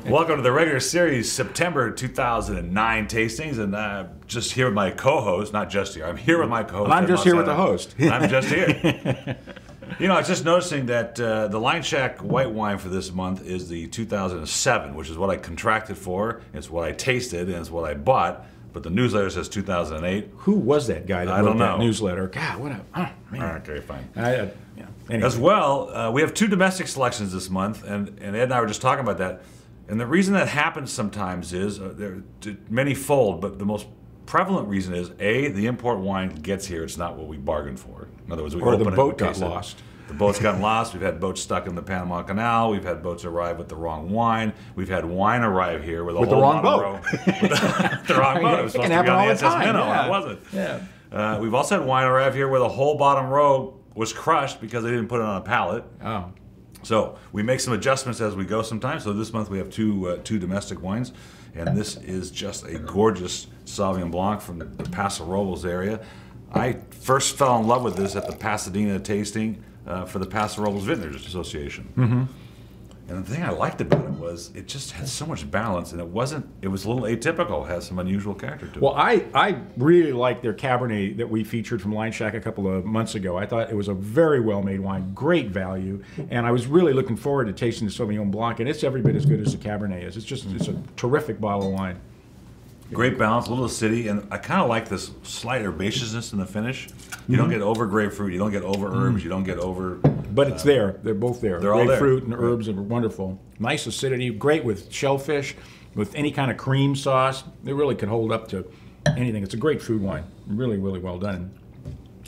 Welcome to the regular series September 2009 tastings, and just here with my co-host, not just here, I'm here with my co-host. And I'm just here with the host. I'm just here. You know, I was just noticing that the Line Shack white wine for this month is the 2007, which is what I contracted for, it's what I tasted, and it's what I bought, but the newsletter says 2008. Who was that guy that I wrote don't that know. newsletter? God, what a... Oh, man. Okay, fine. Yeah. Anyway. As well, we have two domestic selections this month, and Ed and I were just talking about that. And the reason that happens sometimes is, there are many fold, but the most prevalent reason is, A, the import wine gets here, it's not what we bargained for. In other words, we Or open the it, boat got taste it. lost. The boat's gotten lost. We've had boats stuck in the Panama Canal. We've had boats arrive with the wrong wine. We've had wine arrive here with a With the whole wrong bottom boat. row. With the wrong boat. It was supposed to It can be happen on all the the SS time, Minnow, yeah. and it wasn't. Yeah. We've also had wine arrive here where the whole bottom row was crushed because they didn't put it on a pallet. Oh. So we make some adjustments as we go sometimes. So this month we have two domestic wines, and this is just a gorgeous Sauvignon Blanc from the Paso Robles area. I first fell in love with this at the Pasadena tasting for the Paso Robles Vintners Association. Mm-hmm. And the thing I liked about it was it just had so much balance, and it was a little atypical, it has some unusual character to it. Well, I really like their Cabernet that we featured from Line Shack a couple of months ago. I thought it was a very well-made wine, great value, and I was really looking forward to tasting the Sauvignon Blanc, and it's every bit as good as the Cabernet is. It's a terrific bottle of wine. Great balance, a little acidity, and I kind of like this slight herbaceousness in the finish. You don't get over grapefruit, you don't get over herbs, you don't get over... But it's there. They're both there. They're all there. Grapefruit and herbs are wonderful. Nice acidity, great with shellfish, with any kind of cream sauce. It really could hold up to anything. It's a great food wine. Really, really well done.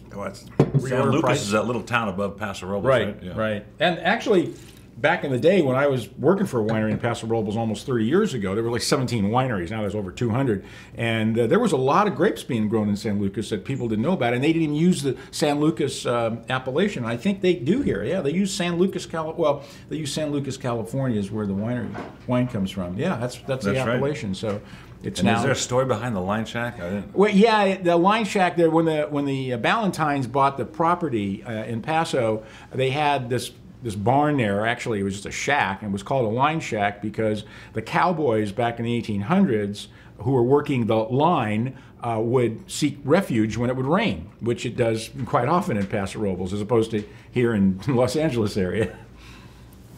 San Lucas is that little town above Paso Robles, right? Right, right. And actually, back in the day when I was working for a winery in Paso Robles almost 30 years ago, there were like 17 wineries. Now there's over 200. And there was a lot of grapes being grown in San Lucas that people didn't know about. And they didn't even use the San Lucas appellation. I think they do here. Yeah, they use San Lucas, they use San Lucas, California is where the wine comes from. Yeah, that's the appellation. Right. So it's and now. Is there a story behind the Line Shack? I didn't. Well, yeah, the Line Shack there. When the Ballantines bought the property in Paso, they had this barn there. Actually, it was just a shack, and it was called a line shack because the cowboys back in the 1800s who were working the line would seek refuge when it would rain, which it does quite often in Paso Robles, as opposed to here in Los Angeles area.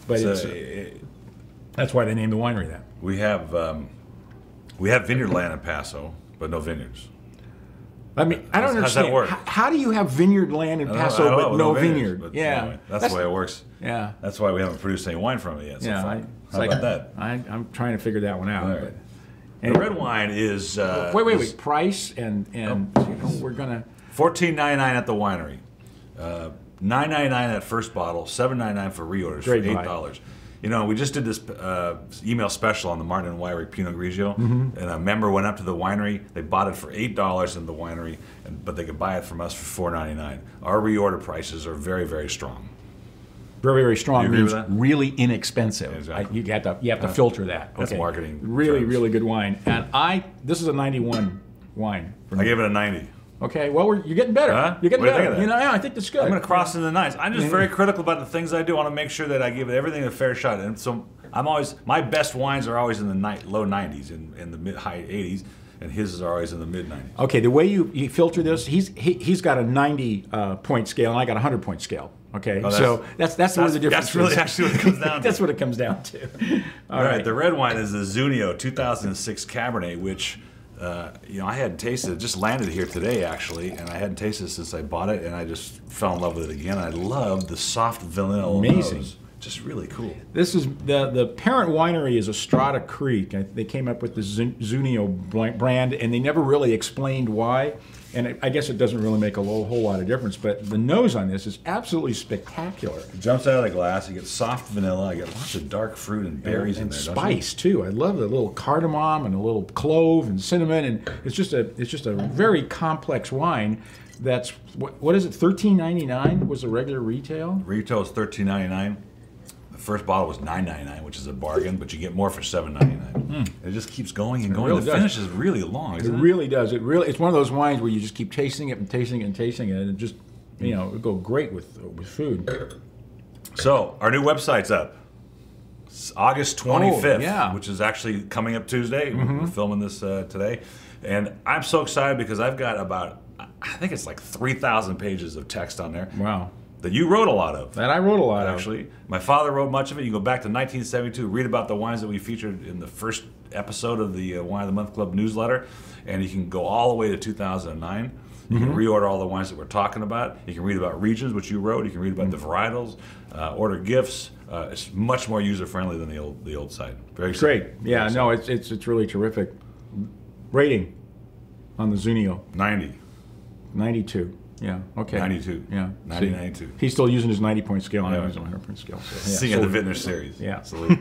But that's why they named the winery that. We have vineyard land in Paso, but no vineyards. I mean, I don't understand. How's that work? How do you have vineyard land in Paso but no vineyard? But yeah, anyway, that's the way it works. Yeah, that's why we haven't produced any wine from it yet. So yeah, fine. How about that? I'm trying to figure that one out. Right. Anyway. The red wine is wait. Price and we're gonna $14.99 at the winery, $9.99 at first bottle, $7.99 for reorders Great for $8. You know, we just did this email special on the Martin and Wyrick Pinot Grigio, and a member went up to the winery. They bought it for $8 in the winery, but they could buy it from us for $4.99. Our reorder prices are very, very strong. Very, very strong. You agree means with that? really inexpensive. Exactly. You have to filter that. That's okay. marketing Really, terms. really good wine. And this is a 91 wine. I gave it a 90. Okay, well, you're getting better. Huh? You're getting What do you better. think of that? Yeah, I think that's good. I'm going to cross in the nines. I'm just very critical about the things I do. I want to make sure that I give everything a fair shot. And so my best wines are always in the low 90s, in the high 80s, and his are always in the mid 90s. Okay, the way you filter this, he's got a 90 point scale, and I got a 100 point scale. Okay, so that's where the difference That's really is. actually what it comes down to. That's what it comes down to. All right, the red wine is the Zunio 2006 Cabernet, which I hadn't tasted. It just landed here today, actually, and I hadn't tasted it since I bought it, and I just fell in love with it again. I love the soft vanilla. Amazing. Nose. Just really cool. This is the parent winery is Estrada Creek. They came up with the Zunio brand, and they never really explained why. And I guess it doesn't really make a whole lot of difference. But the nose on this is absolutely spectacular. It jumps out of the glass. You get soft vanilla. You get lots of dark fruit and berries in there. Spice too. I love the little cardamom and a little clove and cinnamon, and it's just a very complex wine. That's what is it? $13.99 was the regular retail. Retail is $13.99. The first bottle was $9.99, which is a bargain, but you get more for $7.99. It just keeps going and going. Really the finish is really long, isn't it? It really does. It's one of those wines where you just keep tasting it and tasting it and tasting it, and it just it'll go great with food. So our new website's up. It's August 25th, yeah. which is actually coming up Tuesday. We're filming this today. And I'm so excited because I've got about, I think it's like 3,000 pages of text on there. Wow. That you wrote a lot of. That I wrote a lot of. Actually. My father wrote much of it. You go back to 1972, read about the wines that we featured in the first episode of the Wine of the Month Club newsletter, and you can go all the way to 2009. You can reorder all the wines that we're talking about. You can read about regions, which you wrote. You can read about the varietals, order gifts. It's much more user-friendly than the old site. Very Great. simple. Yeah, Very no, simple. it's really terrific. Rating on the Zunio. 90. 92. Yeah, okay. 92. Yeah. 90, See, 92. He's still using his 90-point scale. I Yeah. use a 100-point scale. So, Seeing so the Vintner series. Yeah. Salute.